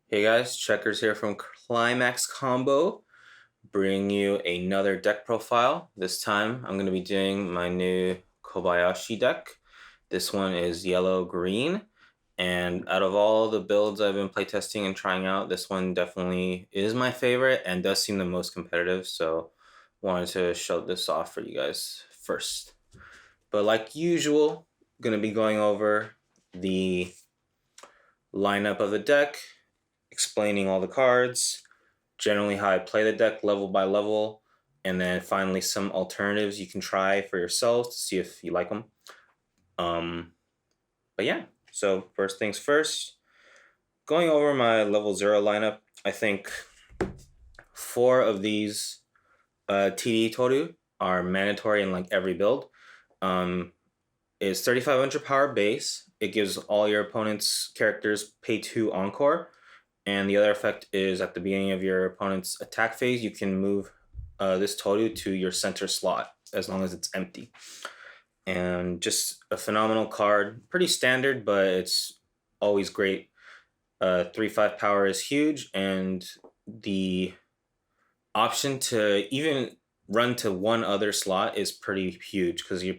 Hey guys, Checkers here from ClimaxCombo, bringing you another deck profile. This time I'm going to be doing my new Kobayashi deck. This one is yellow-green, and out of all the builds I've been playtesting and trying out, this one definitely is my favorite and does seem the most competitive, so wanted to show this off for you guys first. But like usual, going to be going over the lineup of the deck, explaining all the cards, generally how I play the deck level by level, and then finally some alternatives you can try for yourself to see if you like them. But yeah, so first things first, going over my level 0 lineup, I think 4 of these TD Toru are mandatory in like every build. Is 3500 power base. It gives all your opponent's characters pay 2 encore. And the other effect is at the beginning of your opponent's attack phase, you can move this Toru to your center slot as long as it's empty. And just a phenomenal card. Pretty standard, but it's always great. 3/5 power is huge, and the option to even run to one other slot is pretty huge because the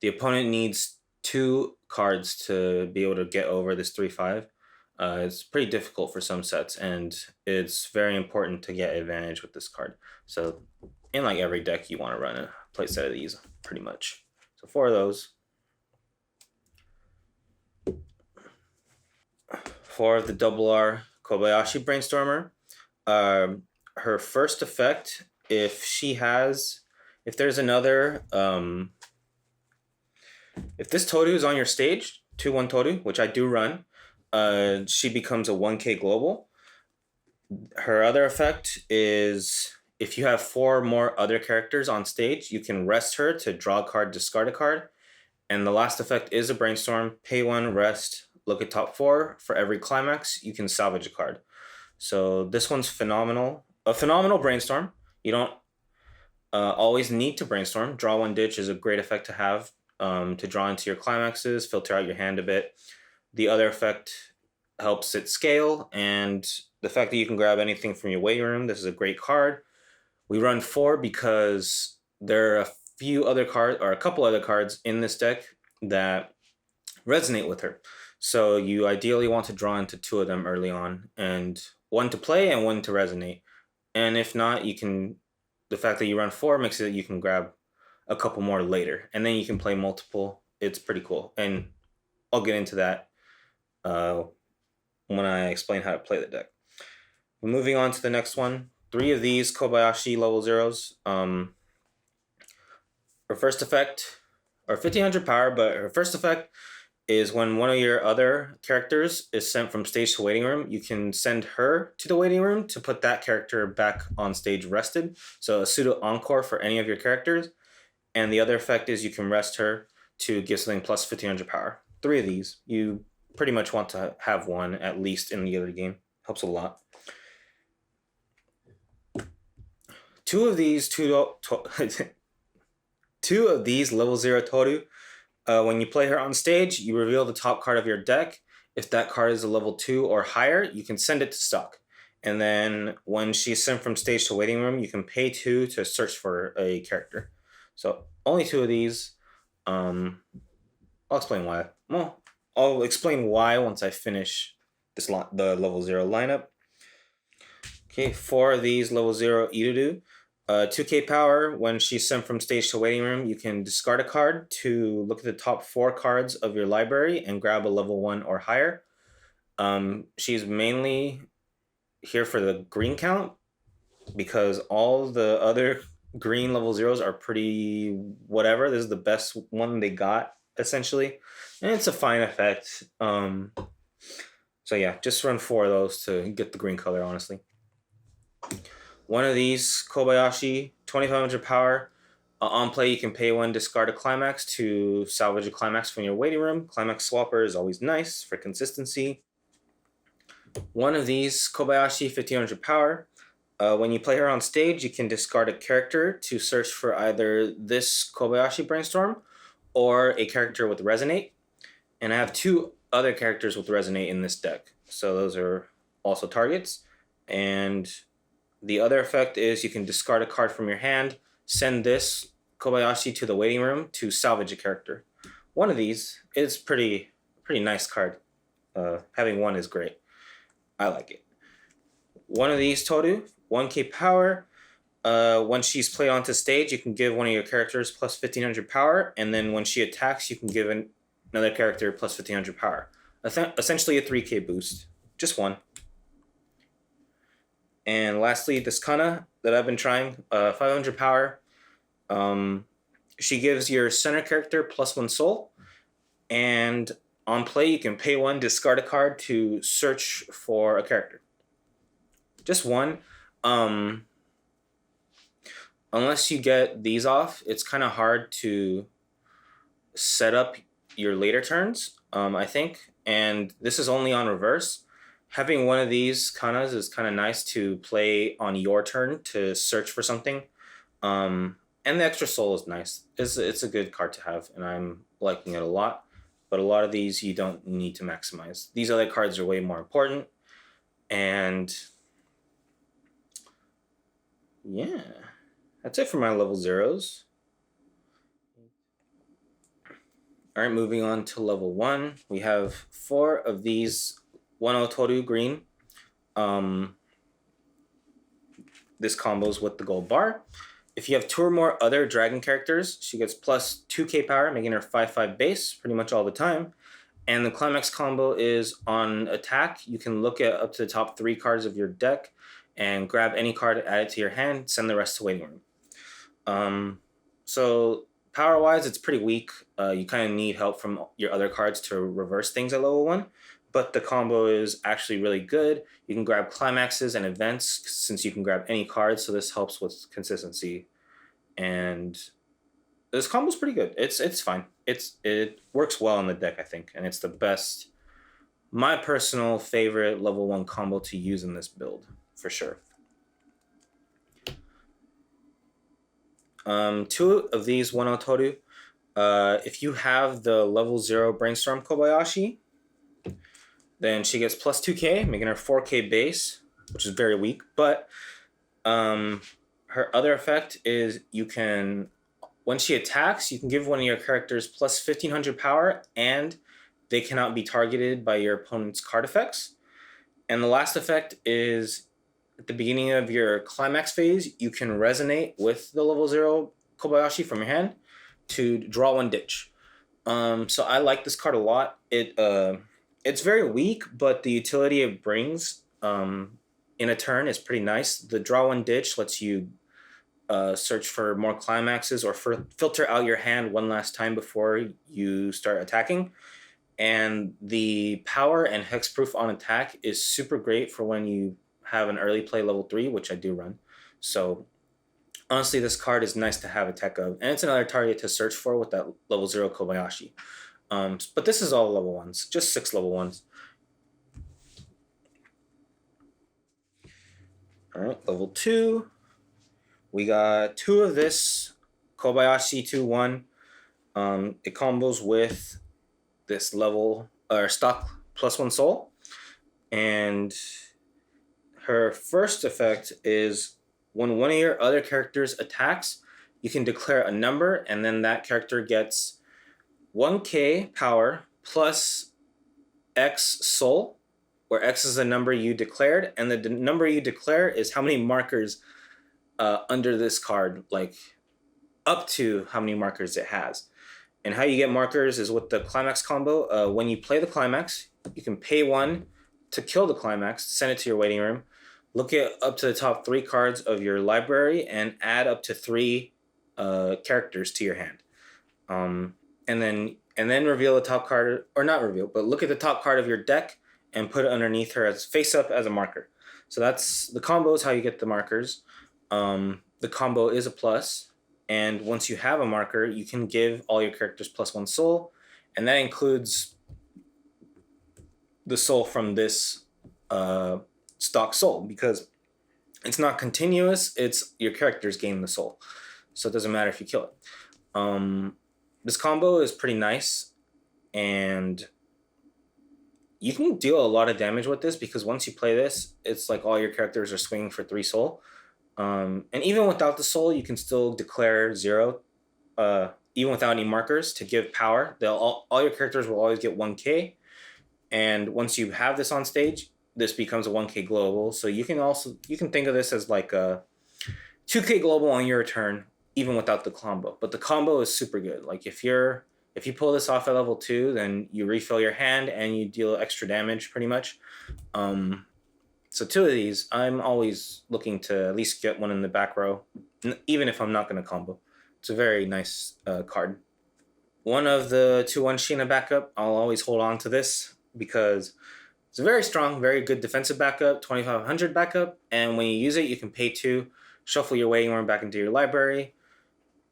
opponent needs 2 cards to be able to get over this 3/5. It's pretty difficult for some sets, and it's very important to get advantage with this card. So in like every deck, you want to run a play set of these pretty much. So 4 of those. 4 of the double R Kobayashi Brainstormer. Her first effect, if there's another, if this Toru is on your stage, 2/1 Toru, which I do run, she becomes a 1k global. Her other effect is if you have 4 more other characters on stage, you can rest her to draw a card, discard a card. And the last effect is a brainstorm. Pay 1, rest, look at top 4. For every climax, you can salvage a card. So this one's phenomenal. A phenomenal brainstorm. You don't always need to brainstorm. Draw 1 ditch is a great effect to have to draw into your climaxes, filter out your hand a bit. The other effect helps it scale, and the fact that you can grab anything from your waiting room, this is a great card. We run 4 because there are a couple other cards in this deck that resonate with her. So you ideally want to draw into 2 of them early on, and 1 to play and 1 to resonate. And if not, the fact that you run 4 makes it that you can grab a couple more later, and then you can play multiple. It's pretty cool, and I'll get into that when I explain how to play the deck. Moving on to the next one, 3 of these Kobayashi level 0s. Her first effect, or 1500 power, but her first effect is when one of your other characters is sent from stage to waiting room, you can send her to the waiting room to put that character back on stage rested. So a pseudo encore for any of your characters. And the other effect is you can rest her to give something plus 1500 power. 3 of these. You pretty much want to have 1 at least in the other game. Helps a lot. 2 of these two of these level 0 Toru. When you play her on stage, you reveal the top card of your deck. If that card is a level 2 or higher, you can send it to stock. And then when she's sent from stage to waiting room, you can pay 2 to search for a character. So only 2 of these. I'll explain why. Well, I'll explain why once I finish the level 0 lineup. Okay, 4 of these level 0 Irudu. 2k power. When she's sent from stage to waiting room, you can discard a card to look at the top 4 cards of your library and grab a level 1 or higher. She's mainly here for the green count because all the other green level 0s are pretty whatever. This is the best one they got, essentially. And it's a fine effect. So yeah, just run 4 of those to get the green color, honestly. 1 of these Kobayashi, 2500 power. On play, you can pay 1, discard a climax to salvage a climax from your waiting room. Climax swapper is always nice for consistency. 1 of these Kobayashi, 1500 power. When you play her on stage, you can discard a character to search for either this Kobayashi Brainstorm or a character with Resonate. And I have 2 other characters with Resonate in this deck. So those are also targets. And the other effect is you can discard a card from your hand, send this Kobayashi to the waiting room to salvage a character. One of these is pretty nice card. Having one is great. I like it. One of these Toru, 1k power. When she's played onto stage, you can give one of your characters plus 1500 power, and then when she attacks, you can give another character plus 1500 power. Essentially a 3k boost. Just one. And lastly, this Kana that I've been trying, 500 power. She gives your center character plus 1 soul, and on play you can pay 1, discard a card to search for a character. Just one. Unless you get these off, it's kind of hard to set up your later turns, I think. And this is only on reverse. Having one of these kanas is kind of nice to play on your turn to search for something. And the extra soul is nice. It's a good card to have, and I'm liking it a lot. But a lot of these you don't need to maximize. These other cards are way more important. And yeah, that's it for my level 0s. All right, moving on to level 1. We have 4 of these 1 Toru green. This combos with the gold bar. If you have 2 or more other dragon characters, she gets plus 2k power, making her 5/5 base pretty much all the time. And the Climax combo is on attack. You can look at up to the top 3 cards of your deck and grab any card, add it to your hand, send the rest to waiting room. So power-wise, it's pretty weak. You kind of need help from your other cards to reverse things at level 1. But the combo is actually really good. You can grab climaxes and events since you can grab any card, so this helps with consistency. And this combo is pretty good. It's fine. It works well in the deck, I think, and it's the best, my personal favorite level 1 combo to use in this build for sure. 2 of these 1 Toru. If you have the level 0 Brainstorm Kobayashi, then she gets plus 2k, making her 4k base, which is very weak. But her other effect is you can, when she attacks, you can give one of your characters plus 1500 power, and they cannot be targeted by your opponent's card effects. And the last effect is at the beginning of your climax phase, you can resonate with the level 0 Kobayashi from your hand to draw 1 ditch. So I like this card a lot. It's very weak, but the utility it brings in a turn is pretty nice. The draw 1 ditch lets you search for more climaxes or filter out your hand one last time before you start attacking. And the power and hexproof on attack is super great for when you have an early play level 3, which I do run. So honestly, this card is nice to have a tech of, and it's another target to search for with that level 0 Kobayashi. But this is all level 1s, just 6 level 1s. All right, level 2. We got 2 of this Kobayashi 2/1. It combos with this level or stock plus 1 soul, and her first effect is when one of your other characters attacks, you can declare a number, and then that character gets 1k power plus X soul, where X is the number you declared, and the number you declare is how many markers under this card, like up to how many markers it has. And how you get markers is with the Climax combo. When you play the Climax, you can pay 1 to kill the Climax, send it to your waiting room, look at up to the top 3 cards of your library, and add up to 3 characters to your hand. And then reveal the top card, or not reveal, but look at the top card of your deck and put it underneath her as face up as a marker. So that's the combo is how you get the markers. The combo is a plus, and once you have a marker, you can give all your characters plus 1 soul, and that includes the soul from this stock soul, because it's not continuous, it's your characters gain the soul. So it doesn't matter if you kill it. This combo is pretty nice, and you can deal a lot of damage with this because once you play this, it's like all your characters are swinging for 3 soul. And even without the soul, you can still declare 0, even without any markers to give power. All your characters will always get 1k. And once you have this on stage, this becomes a 1k global. So you can think of this as like a 2k global on your turn, even without the combo. But the combo is super good. Like if you pull this off at level 2, then you refill your hand and you deal extra damage pretty much. So 2 of these, I'm always looking to at least get one in the back row, even if I'm not going to combo. It's a very nice card. One of the 2-1 Sheena backup, I'll always hold on to this because it's a very strong, very good defensive backup, 2500 backup, and when you use it, you can pay 2, shuffle your waiting room back into your library.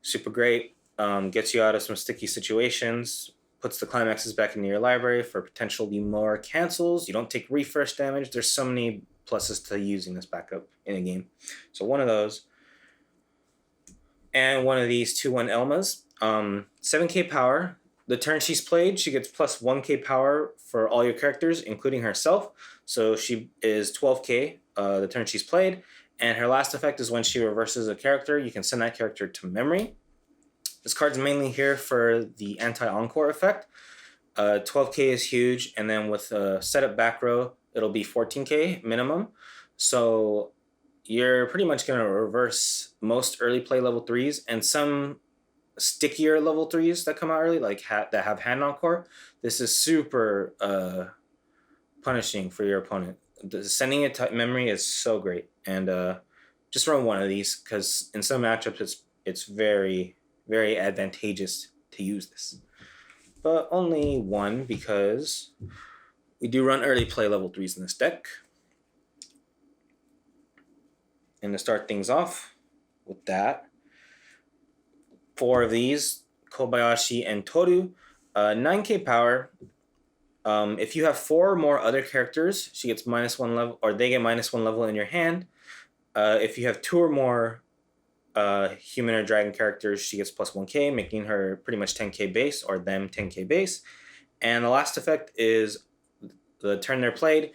Super great. Gets you out of some sticky situations, puts the climaxes back into your library for potentially more cancels. You don't take refresh damage. There's so many pluses to using this backup in a game. So one of those. And one of these 2-1 Elmas. 7k power. The turn she's played, she gets plus 1k power for all your characters, including herself. So she is 12k the turn she's played. And her last effect is when she reverses a character, you can send that character to memory. This card's mainly here for the anti-encore effect. 12k is huge, and then with a setup back row, it'll be 14k minimum. So you're pretty much going to reverse most early play level 3s and some stickier level 3s that come out early, like that have hand encore. This is super punishing for your opponent. Sending it to memory is so great, and just run one of these because in some matchups it's very, very advantageous to use this, but only one because we do run early play level 3s in this deck. And to start things off with that, 4 of these, Kobayashi and Toru, 9k power. If you have 4 more other characters, she gets -1 level, or they get -1 level in your hand. If you have 2 or more human or dragon characters, she gets plus 1k, making her pretty much 10k base, or them 10k base. And the last effect is the turn they're played,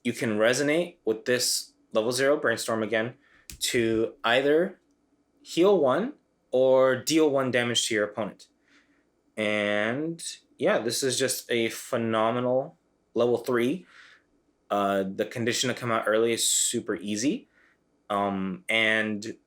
you can resonate with this level 0 brainstorm again to either heal 1 or deal 1 damage to your opponent. And yeah, this is just a phenomenal level 3. The condition to come out early is super easy. And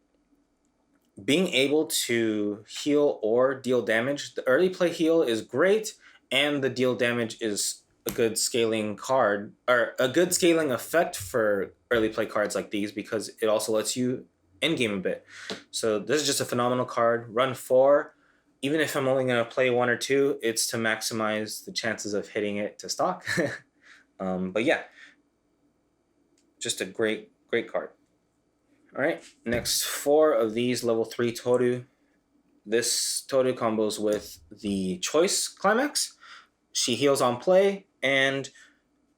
being able to heal or deal damage, the early play heal is great, and the deal damage is a good scaling card, or a good scaling effect for early play cards like these, because it also lets you end game a bit. So this is just a phenomenal card. Run 4. Even if I'm only going to play 1 or 2, it's to maximize the chances of hitting it to stock. But yeah, just a great card. All right, next 4 of these level 3 Toru. This Toru combos with the Choice Climax. She heals on play, and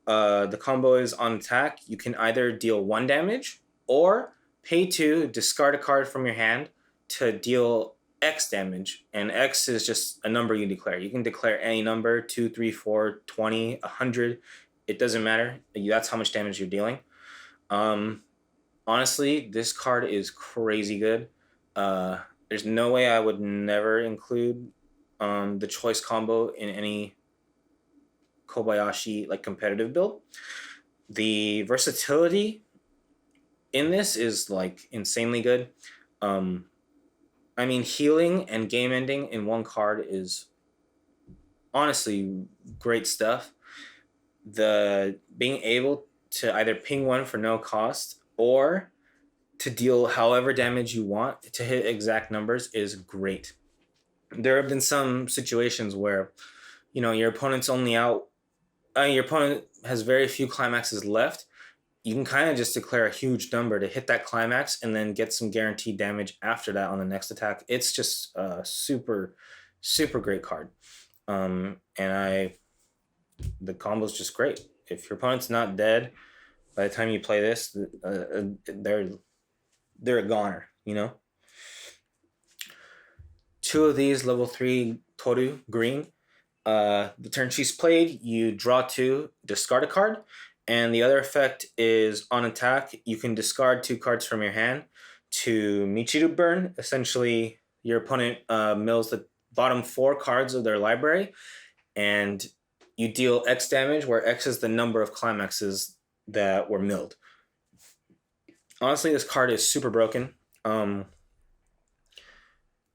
the combo is on attack. You can either deal 1 damage or pay 2, discard a card from your hand to deal X damage. And X is just a number you declare. You can declare any number, 2, 3, 4, 20, 100. It doesn't matter. That's how much damage you're dealing. Honestly, this card is crazy good. There's no way I would never include the Choice combo in any Kobayashi like competitive build. The versatility in this is like insanely good. I mean, healing and game ending in one card is honestly great stuff. The being able to either ping 1 for no cost or to deal however damage you want to hit exact numbers is great. There have been some situations where, your opponent's only out, your opponent has very few climaxes left. You can kind of just declare a huge number to hit that climax and then get some guaranteed damage after that on the next attack. It's just a super, super great card. And the combo's just great. If your opponent's not dead by the time you play this, they're a goner, 2 of these level 3 Toru green. The turn she's played, you draw 2, discard a card, and the other effect is on attack, you can discard 2 cards from your hand to Michiru burn. Essentially, your opponent mills the bottom 4 cards of their library, and you deal X damage, where X is the number of climaxes that were milled. Honestly, this card is super broken. I'm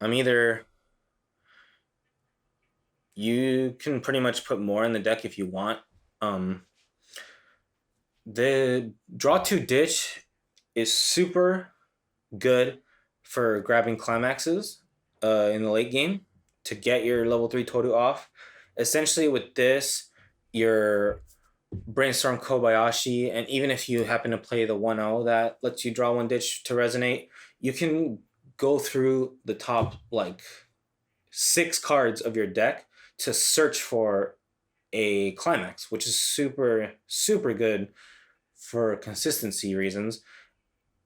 either you can pretty much put more in the deck if you want. The draw 2 ditch is super good for grabbing climaxes in the late game to get your level 3 Toru off. Essentially, with this, your Brainstorm Kobayashi, and even if you happen to play the 1-0 that lets you draw 1 ditch to resonate, you can go through the top like 6 cards of your deck to search for a climax, which is super, super good for consistency reasons.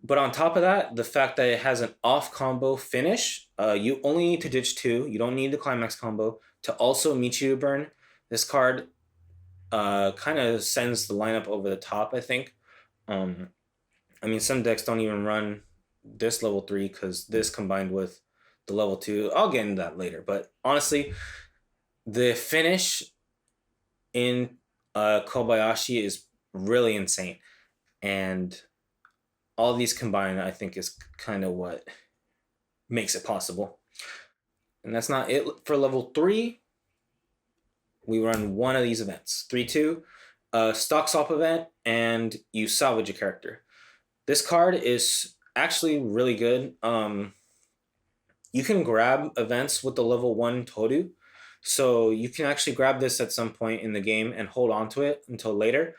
But on top of that, the fact that it has an off combo finish, you only need to ditch 2. You don't need the climax combo to also Michiru burn. This card kind of sends the lineup over the top, I think. I mean, some decks don't even run this level 3 because this combined with the level 2, I'll get into that later. But honestly, the finish in Kobayashi is really insane. And all these combined, I think, is kind of what makes it possible. And that's not it for level 3. We run one of these events, 3-2, stock swap event, and you salvage a character. This card is actually really good. You can grab events with the level 1 Toru, so you can actually grab this at some point in the game and hold on to it until later.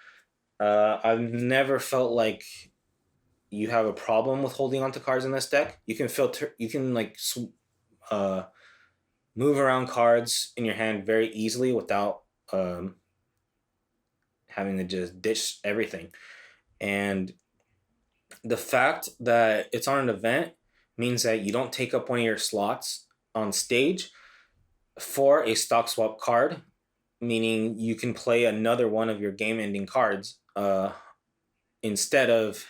I've never felt like you have a problem with holding onto cards in this deck. You can filter, you can like move around cards in your hand very easily without having to just ditch everything. And the fact that it's on an event means that you don't take up one of your slots on stage for a stock swap card, meaning you can play another one of your game ending cards instead of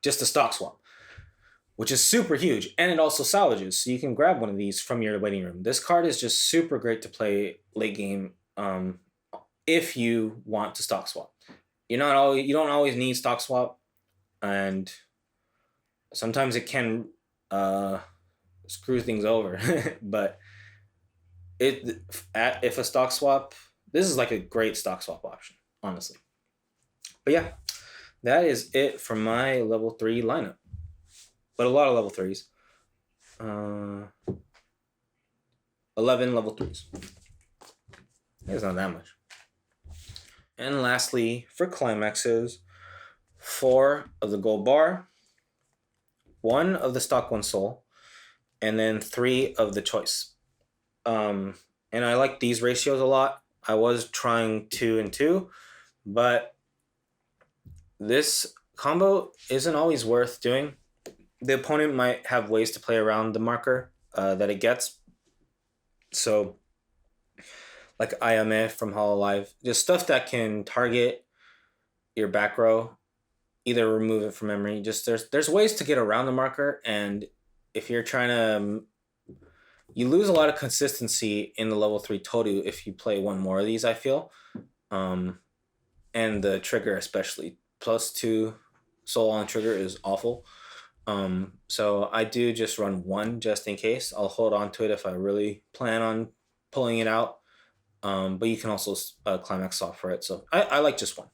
just a stock swap, which is super huge. And it also salvages, so you can grab one of these from your waiting room. This card is just super great to play late game if you want to stock swap. You don't always need stock swap, and sometimes it can screw things over. But if a stock swap, this is like a great stock swap option, honestly. But yeah, that is it for my level 3 lineup. But a lot of level 3s. 11 level 3s. It's not that much. And lastly, for climaxes, 4 of the gold bar, 1 of the stock 1 soul, and then 3 of the choice. And I like these ratios a lot. I was trying 2 and 2, but this combo isn't always worth doing. The opponent might have ways to play around the marker that it gets. So, like Ayame from Hololive, just stuff that can target your back row, either remove it from memory. Just there's ways to get around the marker, and if you're trying to, you lose a lot of consistency in the level 3 Toru if you play one more of these, I feel. And the trigger especially, +2 soul on trigger is awful. So I do just run 1 just in case. I'll hold on to it if I really plan on pulling it out. But you can also climax off for it. So I like just 1.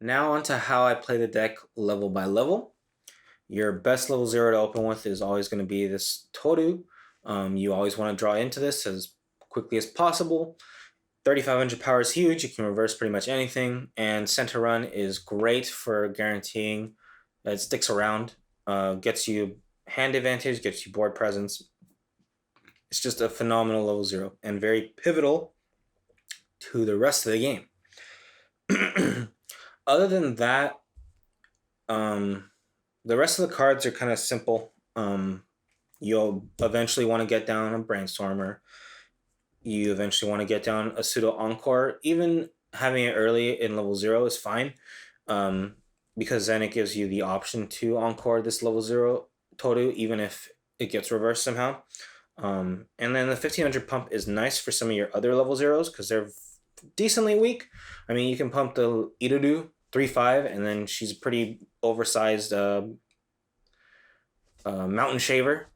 Now on to how I play the deck level by level. Your best level 0 to open with is always going to be this Toru. You always want to draw into this as quickly as possible. 3,500 power is huge. You can reverse pretty much anything. And center run is great for guaranteeing that it sticks around. Gets you hand advantage, gets you board presence. It's just a phenomenal level 0 and very pivotal to the rest of the game. Other than that, the rest of the cards are kind of simple. You'll eventually want to get down a Brainstormer. you eventually want to get down a pseudo encore. Even having it early in level 0 is fine, um, because then it gives you the option to encore this level 0 Toru, even if it gets reversed somehow. And then the 1500 pump is nice for some of your other level 0s because they're decently weak. I mean, you can pump the Irudu 3-5, and then she's a pretty oversized mountain shaver.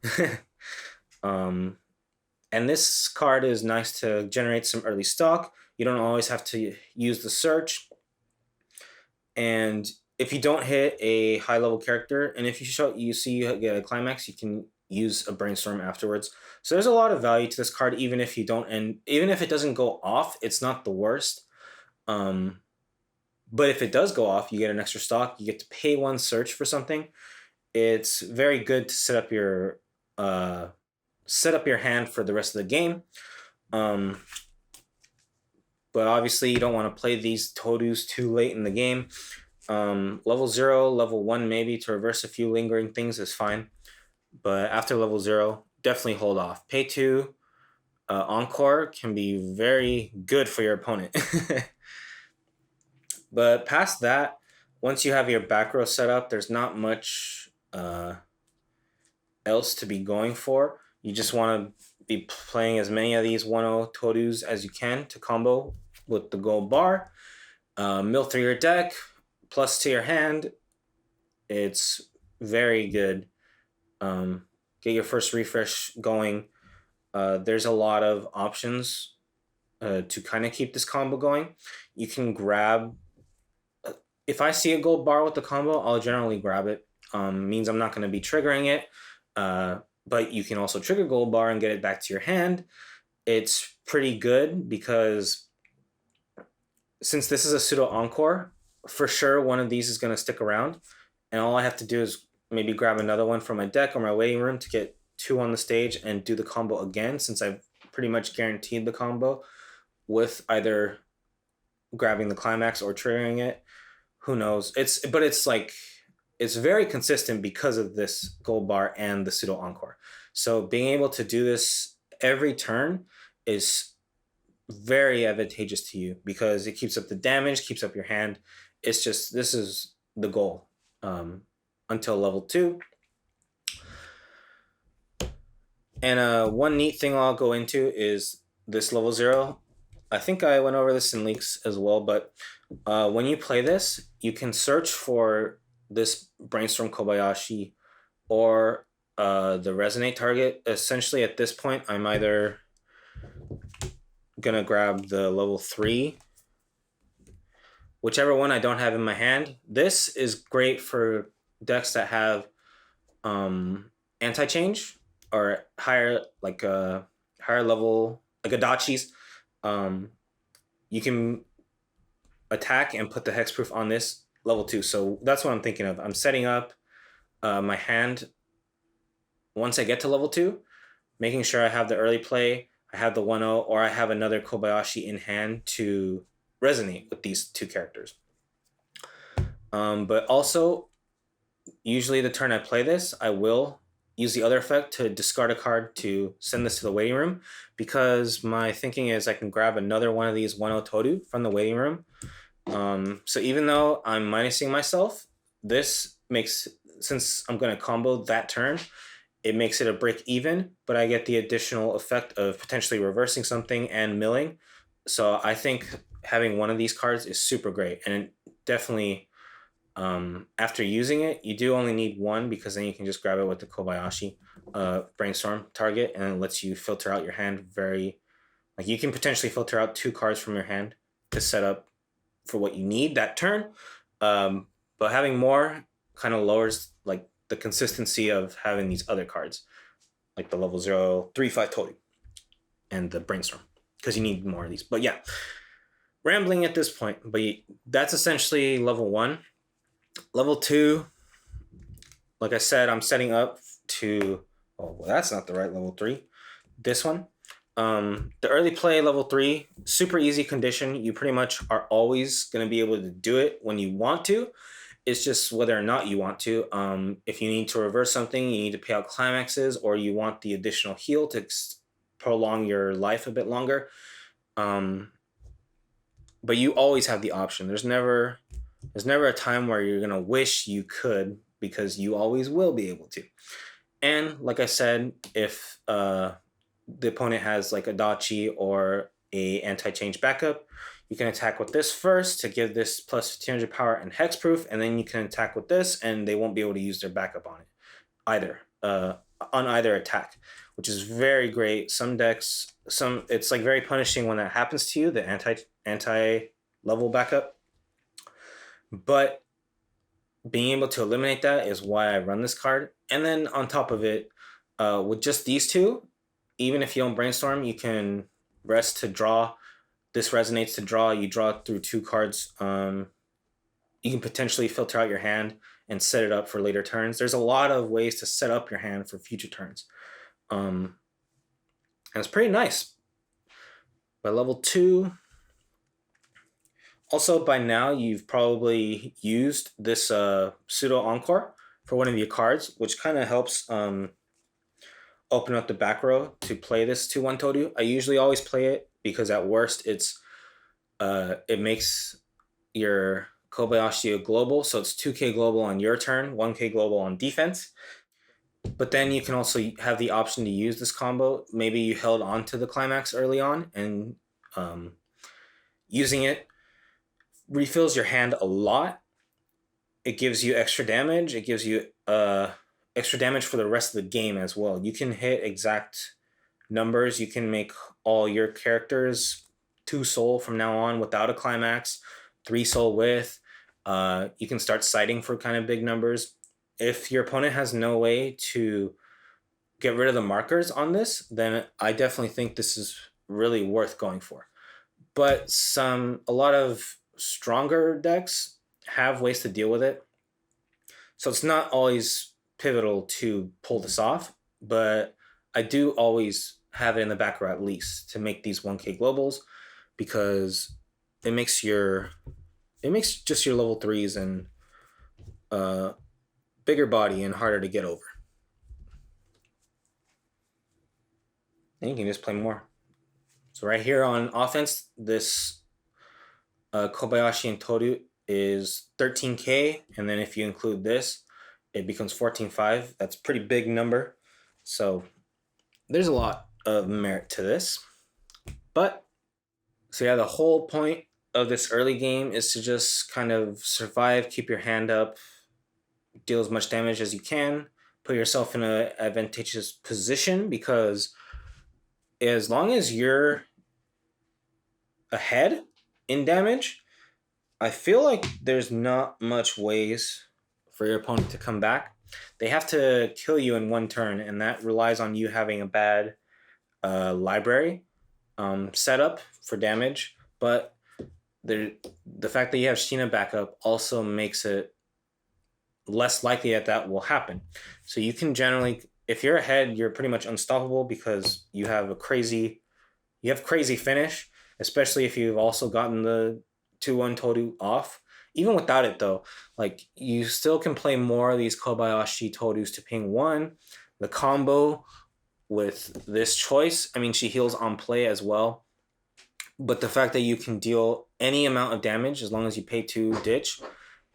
um, and this card is nice to generate some early stock. You don't always have to use the search. And if you don't hit a high level character, and if you see you get a climax, you can use a brainstorm afterwards. So there's a lot of value to this card, even if you don't, and even if it doesn't go off, it's not the worst. But if it does go off, you get an extra stock. You get to pay one search for something. It's very good to set up your hand for the rest of the game. But obviously you don't want to play these Todus too late in the game. Level 0, level 1 maybe to reverse a few lingering things is fine. But after level 0, definitely hold off. Pay 2, Encore can be very good for your opponent. But past that, once you have your back row set up, there's not much else to be going for. You just want to be playing as many of these 1-0 Todus as you can to combo with the gold bar. Mill through your deck, plus to your hand. It's very good. Get your first refresh going. There's a lot of options to kind of keep this combo going. You can grab... if I see a gold bar with the combo, I'll generally grab it. Means I'm not going to be triggering it. But you can also trigger gold bar and get it back to your hand. It's pretty good because since this is a pseudo encore, for sure one of these is going to stick around. And all I have to do is maybe grab another one from my deck or my waiting room to get 2 on the stage and do the combo again, since I've pretty much guaranteed the combo with either grabbing the climax or triggering it. Who knows? It's very consistent because of this gold bar and the pseudo encore. So being able to do this every turn is very advantageous to you because it keeps up the damage, keeps up your hand. It's just, this is the goal until level 2. And one neat thing I'll go into is this level 0. I think I went over this in leaks as well, but when you play this, you can search for this Brainstorm Kobayashi or the Resonate target. Essentially, at this point, I'm either gonna grab the level 3, whichever one I don't have in my hand. This is great for decks that have anti-change or higher, like higher level, like Adachis. You can attack and put the hexproof on this level 2. So that's what I'm thinking of. I'm setting up my hand once I get to level 2, making sure I have the early play, I have the 1-0, or I have another Kobayashi in hand to resonate with these 2 characters. But also, usually the turn I play this, I will use the other effect to discard a card to send this to the waiting room, because my thinking is I can grab another one of these 1-0 Toru from the waiting room. So even though I'm minusing myself, this makes, since I'm going to combo that turn, it makes it a break even, but I get the additional effect of potentially reversing something and milling. So I think having one of these cards is super great. And it definitely, after using it, you do only need one, because then you can just grab it with the Kobayashi Brainstorm target, and it lets you filter out your hand very, like you can potentially filter out 2 cards from your hand to set up for what you need that turn. But having more kind of lowers like the consistency of having these other cards, like the level 0, 3-5 Toru and the Brainstorm, because you need more of these. But yeah, rambling at this point, but that's essentially level 1. Level 2, like I said, I'm setting up to, oh, well, that's not the right level 3. This one. The early play, level 3, super easy condition. You pretty much are always going to be able to do it when you want to. It's just whether or not you want to. If you need to reverse something, you need to pay out climaxes, or you want the additional heal to prolong your life a bit longer. But you always have the option. There's never a time where you're gonna wish you could, because you always will be able to. And like I said, if the opponent has like a Dachi or a anti-change backup, you can attack with this first to give this plus 1500 power and hexproof, and then you can attack with this, and they won't be able to use their backup on it either, on either attack, which is very great. Some decks, it's like very punishing when that happens to you, the anti level backup. But being able to eliminate that is why I run this card. And then on top of it, with just these two, even if you don't brainstorm, you can rest to draw. This resonates to draw. You draw through 2 cards. You can potentially filter out your hand and set it up for later turns. There's a lot of ways to set up your hand for future turns. And it's pretty nice. By level 2, also by now you've probably used this pseudo encore for one of your cards, which kind of helps open up the back row to play this 2/1 Todu. I usually always play it because at worst it makes your Kobayashi a global, so it's 2k global on your turn, 1k global on defense. But then you can also have the option to use this combo. Maybe you held on to the Climax early on, and using it refills your hand a lot. It gives you extra damage. It gives you extra damage for the rest of the game as well. You can hit exact numbers. You can make all your characters 2 soul from now on without a Climax, 3 soul with. You can start sighting for kind of big numbers. If your opponent has no way to get rid of the markers on this, then I definitely think this is really worth going for. But a lot of stronger decks have ways to deal with it. So it's not always pivotal to pull this off, but I do always have it in the back row at least to make these 1k globals, because it makes just your level 3s and bigger body and harder to get over. And you can just play more. So right here on offense, this Kobayashi and Toru is 13k, and then if you include this, it becomes 14.5. That's a pretty big number. So there's a lot of merit to this. But so yeah, the whole point of this early game is to just kind of survive, keep your hand up, deal as much damage as you can, put yourself in an advantageous position, because as long as you're ahead in damage, I feel like there's not much ways for your opponent to come back. They have to kill you in 1 turn, and that relies on you having a bad library setup for damage. But the fact that you have Sheena backup also makes it less likely that will happen. So you can generally, if you're ahead, you're pretty much unstoppable, because you have crazy finish, especially if you've also gotten the 2/1 Toru off. Even without it though, like, you still can play more of these Kobayashi Torus to ping 1. The combo with this choice, I mean, she heals on play as well. But the fact that you can deal any amount of damage as long as you pay 2 ditch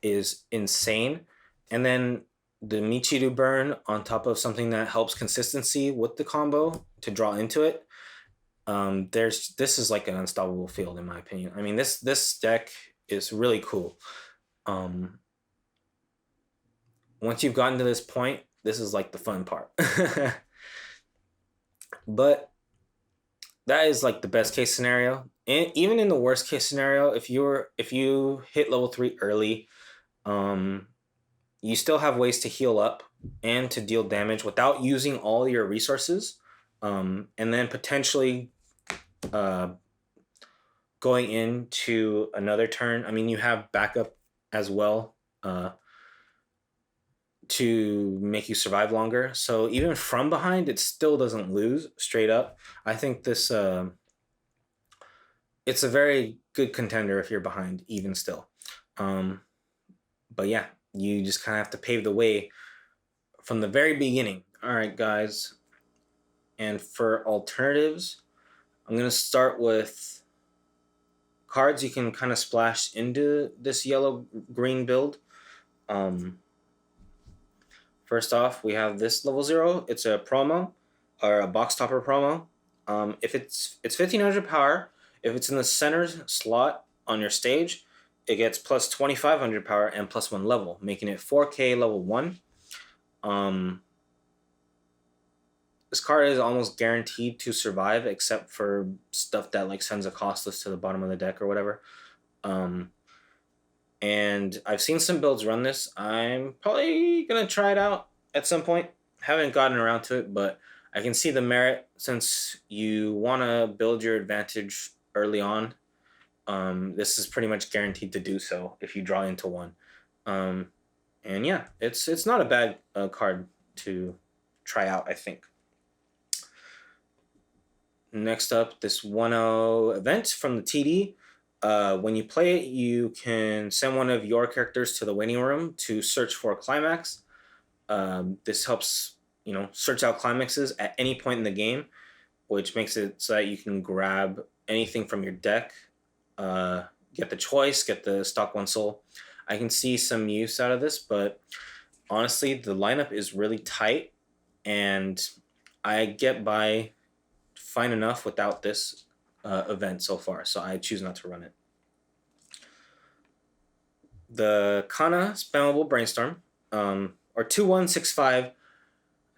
is insane. And then the Michiru burn on top of something that helps consistency with the combo to draw into it. This is like an unstoppable field in my opinion. I mean, this deck is really cool. Once you've gotten to this point, this is like the fun part. But that is like the best case scenario. And even in the worst case scenario, if you hit level 3 early, you still have ways to heal up and to deal damage without using all your resources. And then potentially going into another turn, I mean, you have backup as well to make you survive longer. So even from behind, it still doesn't lose straight up. I think this it's a very good contender if you're behind even still. But yeah, you just kind of have to pave the way from the very beginning. All right, guys. And for alternatives, I'm going to start with cards you can kind of splash into this yellow-green build. Um, First off, we have this level 0. It's a promo, or a box topper promo. If it's 1500 power, if it's in the center slot on your stage, it gets plus 2500 power and plus 1 level, making it 4K level 1. This card is almost guaranteed to survive, except for stuff that like sends a costless to the bottom of the deck or whatever. And I've seen some builds run this. I'm probably gonna try it out at some point. Haven't gotten around to it, but I can see the merit since you want to build your advantage early on. This is pretty much guaranteed to do so if you draw into one. And yeah, it's not a bad card to try out, I think. Next up, this 1-0 event from the TD. When you play it, you can send one of your characters to the waiting room to search for Climax. This helps, search out climaxes at any point in the game, which makes it so that you can grab anything from your deck, get the choice, get the stock 1 soul. I can see some use out of this, but honestly, the lineup is really tight, and I get by fine enough without this event so far, so I choose not to run it. The Kana spammable brainstorm, or 2-1-6-5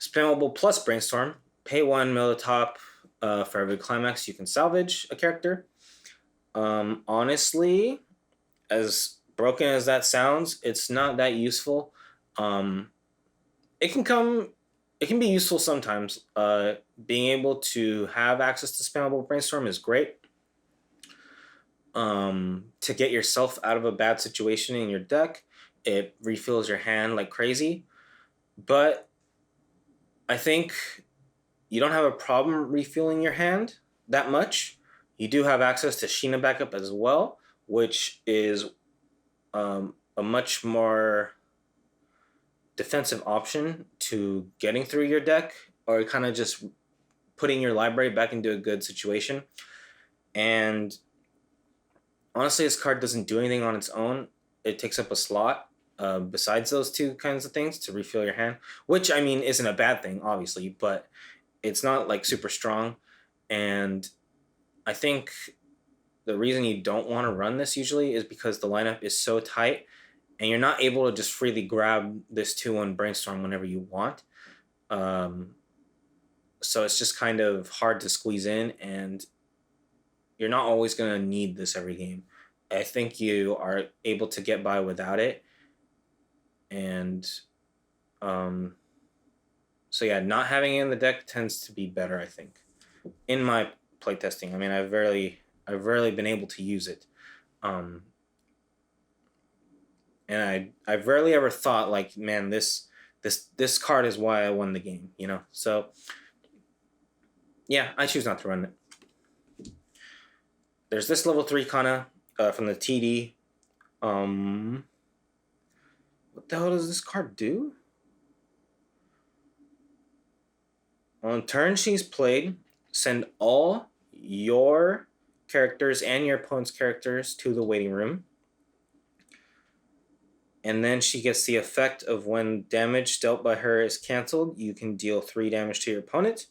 spammable plus brainstorm. Pay 1, mill the top. For every climax, you can salvage a character. Honestly, as broken as that sounds, it's not that useful. It can be useful sometimes. Being able to have access to spammable brainstorm is great. To get yourself out of a bad situation in your deck, it refills your hand like crazy. But I think you don't have a problem refueling your hand that much. You do have access to Sheena backup as well, which is a much more defensive option to getting through your deck, or kind of just putting your library back into a good situation. And honestly, this card doesn't do anything on its own. It takes up a slot besides those two kinds of things to refill your hand, which, I mean, isn't a bad thing, obviously, but it's not like super strong. And I think the reason you don't want to run this usually is because the lineup is so tight and you're not able to just freely grab this 2-1 brainstorm whenever you want. So it's just kind of hard to squeeze in, and you're not always going to need this every game. I think you are able to get by without it. And so yeah, not having it in the deck tends to be better, I think, in my playtesting. I mean, I've rarely been able to use it. And I've rarely ever thought like, man, this card is why I won the game, So yeah, I choose not to run it. There's this level 3 Kana from the TD. What the hell does this card do? On turn she's played, send all your characters and your opponent's characters to the waiting room. And then she gets the effect of when damage dealt by her is canceled, you can deal 3 damage to your opponent.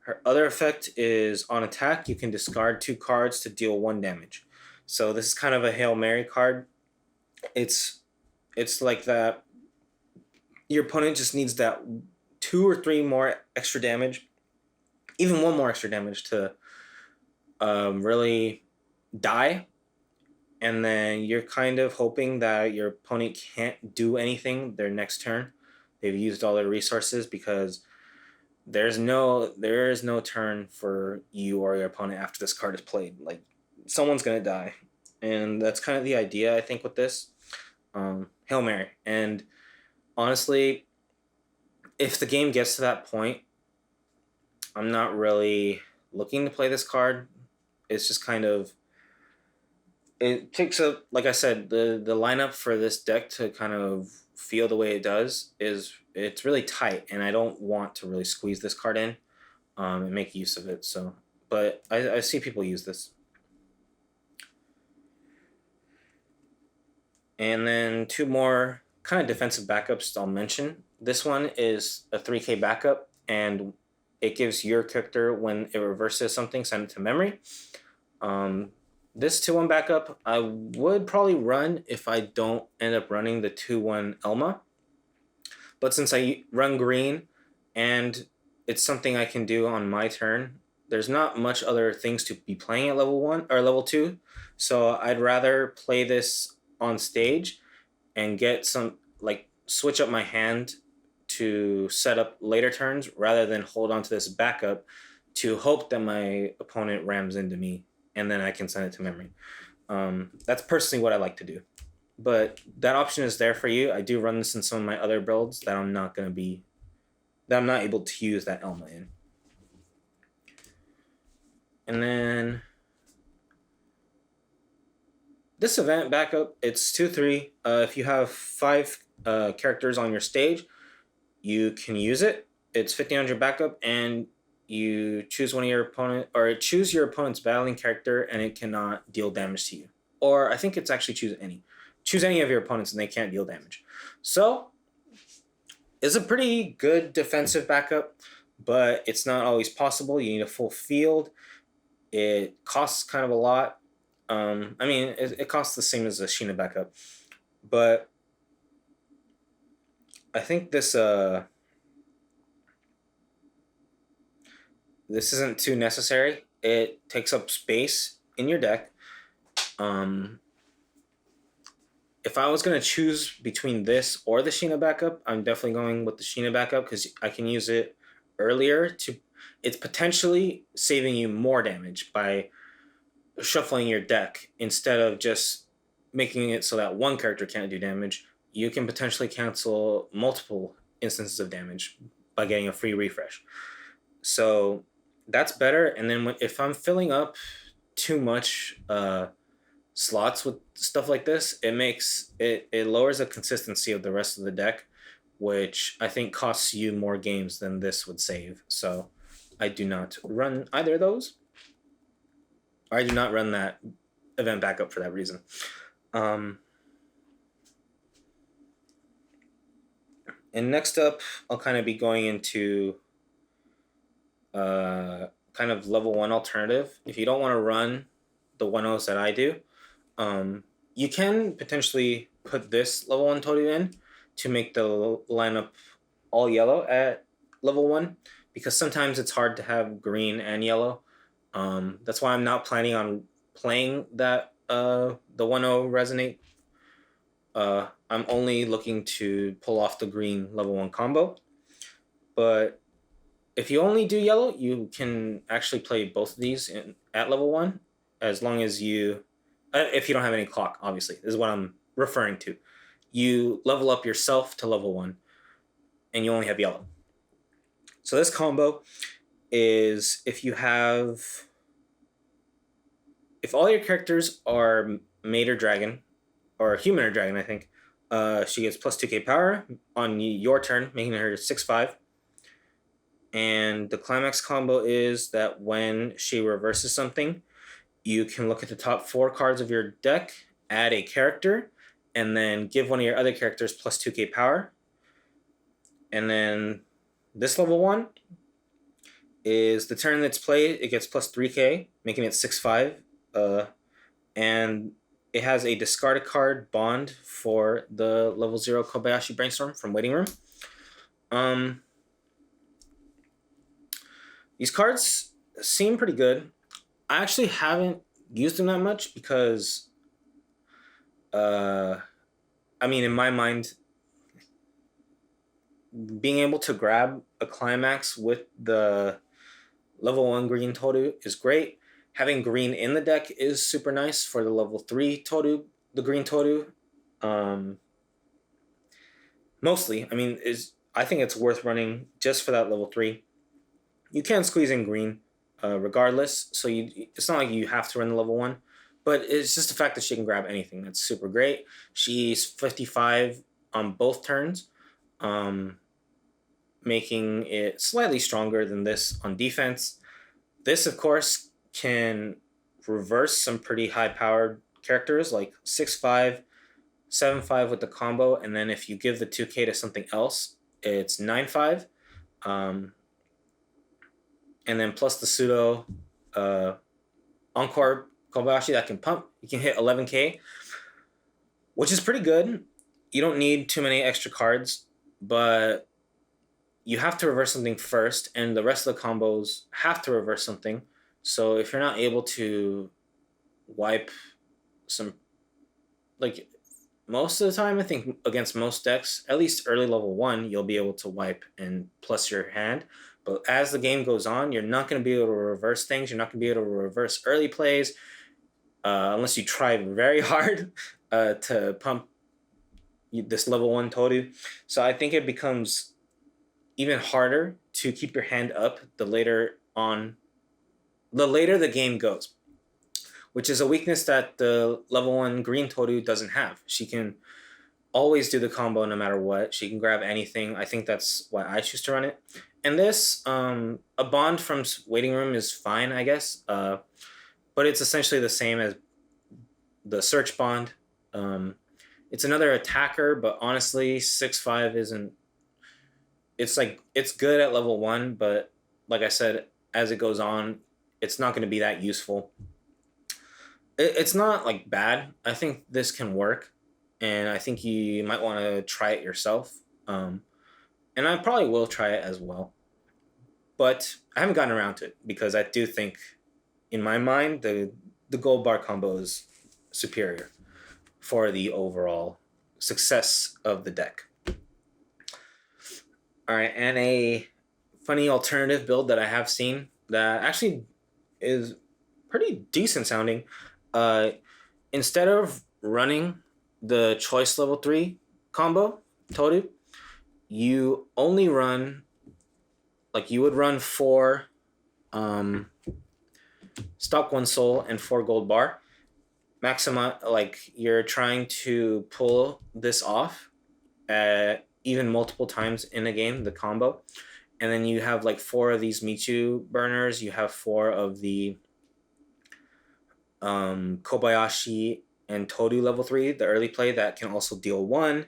Her other effect is on attack, you can discard 2 cards to deal 1 damage. So this is kind of a Hail Mary card. It's like that your opponent just needs that 2 or 3 more extra damage, even 1 more extra damage to really die. And then you're kind of hoping that your opponent can't do anything their next turn. They've used all their resources, because there is no turn for you or your opponent after this card is played. Like, someone's going to die. And that's kind of the idea, I think, with this. Hail Mary. And honestly, if the game gets to that point, I'm not really looking to play this card. It's just kind of... It takes up, like I said, the lineup for this deck to kind of feel the way it does it's really tight, and I don't want to really squeeze this card in. and make use of it. So, but I see people use this. And then two more kind of defensive backups I'll mention. This one is a 3K backup, and it gives your character, when it reverses something, send it to memory. This 2-1 backup I would probably run if I don't end up running the 2-1 Elma. But since I run green and it's something I can do on my turn, there's not much other things to be playing at level 1 or level 2. So I'd rather play this on stage and get some, like, switch up my hand to set up later turns rather than hold on to this backup to hope that my opponent rams into me and then I can send it to memory. That's personally what I like to do. But that option is there for you. I do run this in some of my other builds that I'm not able to use that Elma in. And then this event backup, it's 2-3. If you have 5 characters on your stage, you can use it. It's 1500 backup, and you choose one of your opponent, or choose your opponent's battling character, and it cannot deal damage to you. Or I think it's actually choose any of your opponents, and they can't deal damage. So it's a pretty good defensive backup, but it's not always possible. You need a full field. It costs kind of a lot. I mean, it costs the same as a Sheena backup, but I think this isn't too necessary. It takes up space in your deck. If I was going to choose between this or the Sheena backup, I'm definitely going with the Sheena backup because I can use it earlier to. It's potentially saving you more damage by shuffling your deck instead of just making it so that one character can't do damage. You can potentially cancel multiple instances of damage by getting a free refresh. So that's better. And then if I'm filling up too much slots with stuff like this, it lowers the consistency of the rest of the deck, which I think costs you more games than this would save. So I do not run either of those. I do not run that event backup for that reason. And next up, I'll kind of be going into kind of level 1 alternative. If you don't want to run the 1-0s that I do, you can potentially put this level 1 Todu in to make the lineup all yellow at level 1, because sometimes it's hard to have green and yellow. That's why I'm not planning on playing that the 1-0 resonate. I'm only looking to pull off the green level 1 combo. But if you only do yellow, you can actually play both of these at level 1, as long as you, if you don't have any clock, obviously. This is what I'm referring to. You level up yourself to level 1, and you only have yellow. So this combo is if all your characters are Maid or Dragon, or Human or Dragon, I think, she gets plus 2k power on your turn, making her 6/5. And the Climax combo is that when she reverses something, you can look at the top 4 cards of your deck, add a character, and then give one of your other characters plus 2k power. And then this level 1 is the turn that's played, it gets plus 3k, making it 6/5. And it has a discarded card bond for the level 0 Kobayashi Brainstorm from Waiting Room. These cards seem pretty good. I actually haven't used them that much because, I mean, in my mind, being able to grab a Climax with the level 1 green Todu is great. Having green in the deck is super nice for the level 3 Todu, the green Todu. Mostly, I mean, I think it's worth running just for that level 3. You can squeeze in green regardless, so it's not like you have to run the level 1, but it's just the fact that she can grab anything. That's super great. She's 55 on both turns. making it slightly stronger than this on defense. This, of course, can reverse some pretty high-powered characters like 6-5, 7-5 with the combo, and then if you give the 2K to something else, it's 9-5. And then plus the pseudo Encore Kobayashi that can pump, you can hit 11K, which is pretty good. You don't need too many extra cards, but you have to reverse something first, and the rest of the combos have to reverse something. So if you're not able to wipe some, like most of the time, I think against most decks, at least early level 1, you'll be able to wipe and plus your hand. But as the game goes on, you're not going to be able to reverse things. You're not going to be able to reverse early plays unless you try very hard to pump this level 1 Toru. So I think it becomes even harder to keep your hand up the later the game goes, which is a weakness that the level 1 green Toru doesn't have. She can always do the combo no matter what. She can grab anything. I think that's why I choose to run it. And this, a bond from Waiting Room is fine, I guess. But it's essentially the same as the Search Bond. It's another attacker, but honestly, 6-5 isn't... It's good at level 1, but like I said, as it goes on, it's not going to be that useful. It's not like bad. I think this can work, and I think you might want to try it yourself. And I probably will try it as well. But I haven't gotten around to it because I do think, in my mind, the gold bar combo is superior for the overall success of the deck. All right, and a funny alternative build that I have seen that actually is pretty decent sounding. Instead of running the choice level 3 combo, Toru, you only run, like you would run 4 stock 1 soul and 4 gold bar. Like you're trying to pull this off even multiple times in a game, the combo. And then you have like 4 of these Michu burners. You have 4 of the Kobayashi and Toru level 3, the early play that can also deal 1.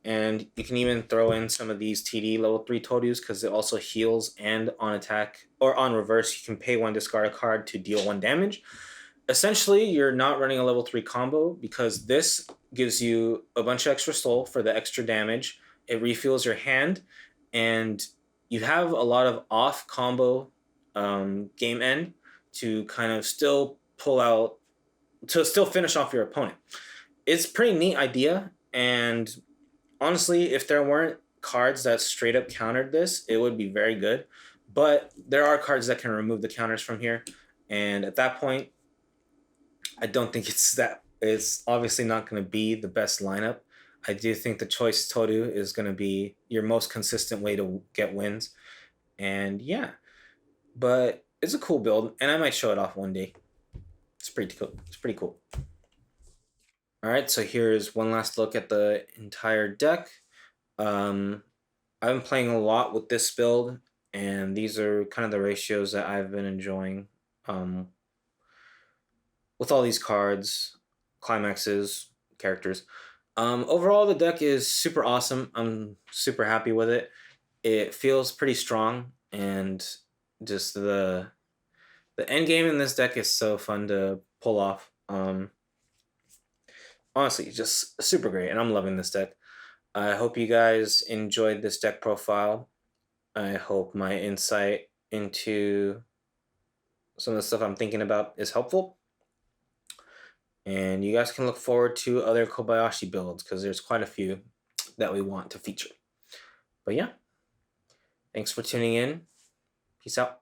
And you can even throw in some of these TD level 3 Torus because it also heals, and on attack or on reverse, you can pay 1, discard a card to deal 1 damage. Essentially, you're not running a level 3 combo because this gives you a bunch of extra soul for the extra damage. It refuels your hand, and you have a lot of off combo game end to kind of still pull out, to still finish off your opponent. It's a pretty neat idea, and honestly, if there weren't cards that straight up countered this, it would be very good. But there are cards that can remove the counters from here, and at that point, I don't think it's obviously not going to be the best lineup. I do think the choice Toru is going to be your most consistent way to get wins. And yeah, but it's a cool build, and I might show it off one day. It's pretty cool. It's pretty cool. All right, so here's one last look at the entire deck. I've been playing a lot with this build, and these are kind of the ratios that I've been enjoying with all these cards, climaxes, characters. Overall, the deck is super awesome. I'm super happy with it. It feels pretty strong, and just the end game in this deck is so fun to pull off. Honestly, just super great, and I'm loving this deck. I hope you guys enjoyed this deck profile. I hope my insight into some of the stuff I'm thinking about is helpful. And you guys can look forward to other Kobayashi builds because there's quite a few that we want to feature. But yeah, thanks for tuning in. Peace out.